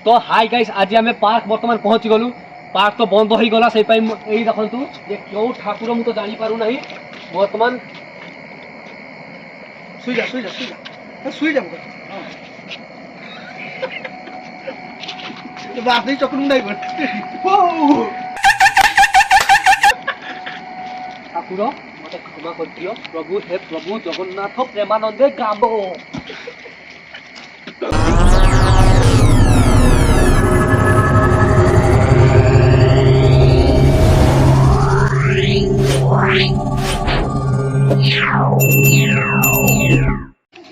তো hi guys আজি আমি পার্ক বর্তমান পৌঁছি গলু পার্ক তো বন্ধ হয়ে গলা সেই পাই এই দেখন্তু যে কেউ ঠাকুর মু তো জানি পারু নাই বর্তমান শুই যা শুই যা বাস নেই চক্র মুন্ডাই পড় ঠাকুর মতে ক্ষমা করিও প্রভু হে প্রভু জগন্নাথ প্রেমানন্দে গাবো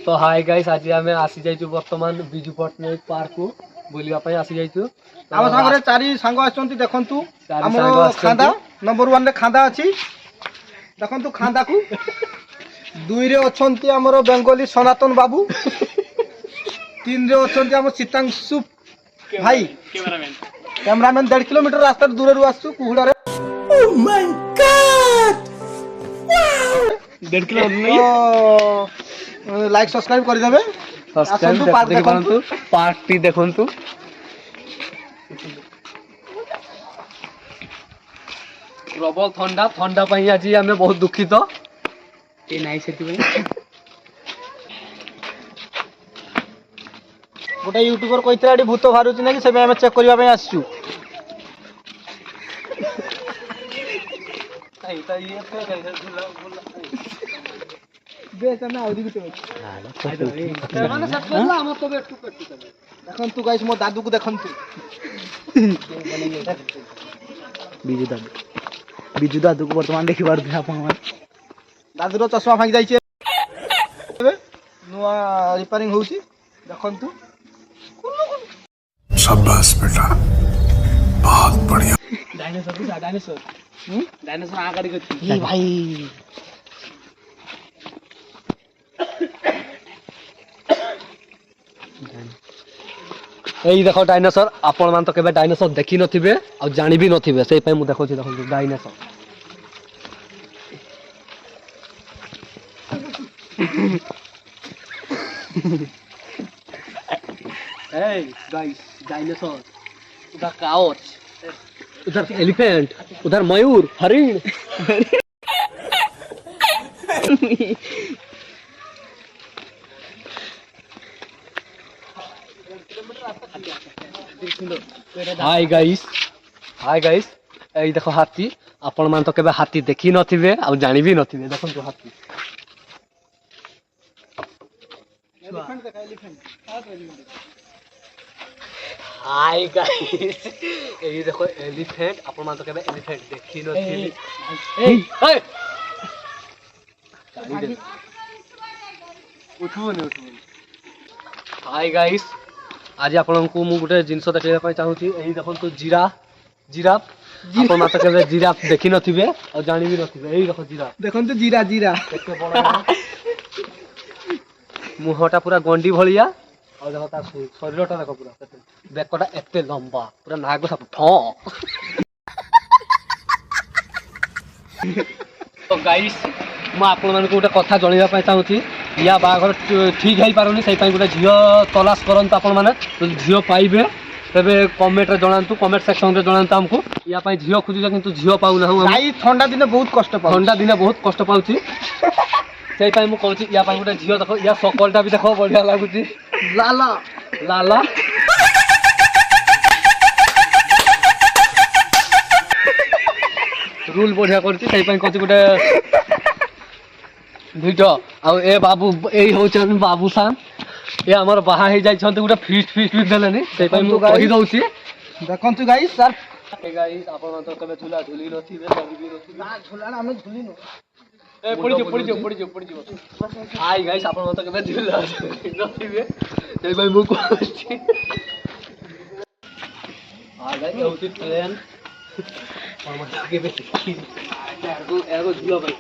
तो हाय गाइस आज आमे आसी जाइछु वर्तमान बिजू पटनायक पार्क को बुलिया पई आसी जाइछु ଆମ ସାଙ୍ଗରେ ଚାରି ସାଙ୍ଗ ଆସିଛନ୍ତି ଦେଖନ୍ତୁ ଚାରି ଆମର ସାଙ୍ଗ ଆସିଛନ୍ତି। ଖାନ୍ଦା ନମ୍ବର 1 ରେ ଖାନ୍ଦା ଅଛି ଦେଖନ୍ତୁ ଖାନ୍ଦାକୁ 2 ରେ ଅଛନ୍ତି ଆମର ବେଙ୍ଗୋଲି ସନାତନ ବାବୁ 3 ରେ ଅଛନ୍ତି ଆମ ଚିତାଂଶୁ ଭାଇ କ୍ୟାମେରାମ୍ୟାନ 1.5 କିଲୋମିଟର ରାସ୍ତା ଦୂରରୁ ଆସୁ କୁହୁଡାରେ ଓ ମାଇ गॉड 1.5 किलो लाइक सब्सक्राइब कर देबे सब्सक्राइब देखि पारंतु पार्क टी देखंतु प्रबल ठंडा ठंडा पई आज हमें बहुत दुखित ए नाही सेति पई गोटे यूट्यूबर कहितरा एडी भूत बाहरुची ना कि से हम चेक करबा पई आसछु आइता ये पे झूला बेस ना आउदी गुटे माने सब करला हम तो बेट टू देखंतु गाइस मो दादू को देखंतु बिजू दादू को वर्तमान देखि पारु आपण दादू रो चश्मा फांगी जाइछे नुआ रिपेयरिंग होउची देखंतु शाबाश बेटा बहुत बढ़िया डायनासोर डायनासोर आगाड़ी गछि ए भाई এই দেখো ডাইনোসর আপন মান তো কেবে ডাইনোসর দেখি নথিবে আর জানি বি নথিবে সেই পাই মু দেখছি দেখো ডাইনোসর এই गाइस डायनासोर उधर काउच उधर एलिफेंट उधर मयूर हरिण हाय गाइस এই দেখো হাতি আপন মান তো কেবে হাতি দেখি নথিবে আর জানি বি নথিবে দেখো তো হাতি एलिफेंट देखा एलिफेंट हाय गाइस এই দেখো এলিফ্যান্ট আপন মান তো কেবে এলিফ্যান্ট দেখি নথিবে এই এই উঠুনি हाय गाइस आज आपनको मु गुटे जिंस देखैया पई चाहूची एही देखन तो जिराफ आपन माता के जिराफ देखि नथिबे और जानि भी नथिबे एही देखो जिराफ देखंतु जीरा एते बड़ मुहटा पूरा गंडी भलिया और देखो ता शरीरटा देखो पूरा बेकटा एते लंबा पूरा नाग सब ठ तो गाइस मु आपन मानको गुटे कथा जणिबा पई चाहूची या बाघर ठीक है पारुनी सही गोटे झील तलाश करंतु आपण माने झील पाइबे तबे कमेंट रे जणांतु कमेंट सेक्शन रे जणांतु हमको या पई झील खोजुजा किंतु झील पाउ ना हम भाई ठंडा दिन बहुत कष्ट पाउ ठंडा दिन बहुत कष्ट पाउची सही पई मु कहूची या पई गोटे झील देखो या सकलटा भी देखो बढ़िया लागुची लाला लाला रूल बढ़िया करची सही पई कहूची गोटे भिडियो आ ए बाबू ए होचन बाबू सान ए हमर बाहा हे जाय छन गुटा फीस्ट देलेनी से पई मु कहि दउची देखंतु गाइस सर ए गाइस आपन तो कबे झूला झूली नथि बे कभी भी नथि ना झूला ना हम झूली नो ए पड़ी जो हाय गाइस आपन तो कबे झूला नथि बे से पई मु कहछि आ गाइस होती ट्रेन और मत आगे बे एगो झूला भाई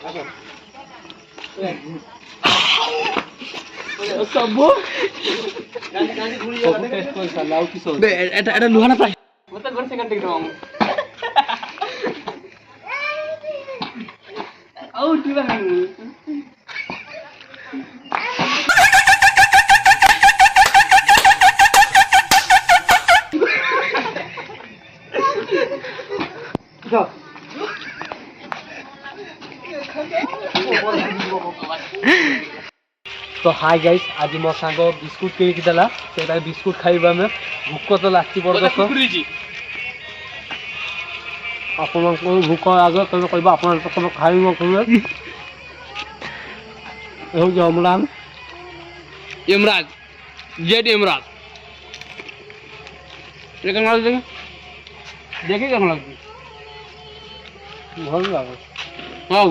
सबो सबो टेस्ट कोन सालाउ किसो बे एटा लुहाना प्राइस मत 1 सेकंड टिक दो आउट दिबा तो हाय गाइस आज मो सांग बिस्कुट किनिकी देला सेटा बिस्कुट खाइबा में भूख तो लागती बरदस्त आपण को भूख आगे तब कहबा आपण तो खाइबो कहबे हो जमरान इमराज जेड इमराज लेकिन माल देखिए देखिए कैसा लगती भल लागे हाँ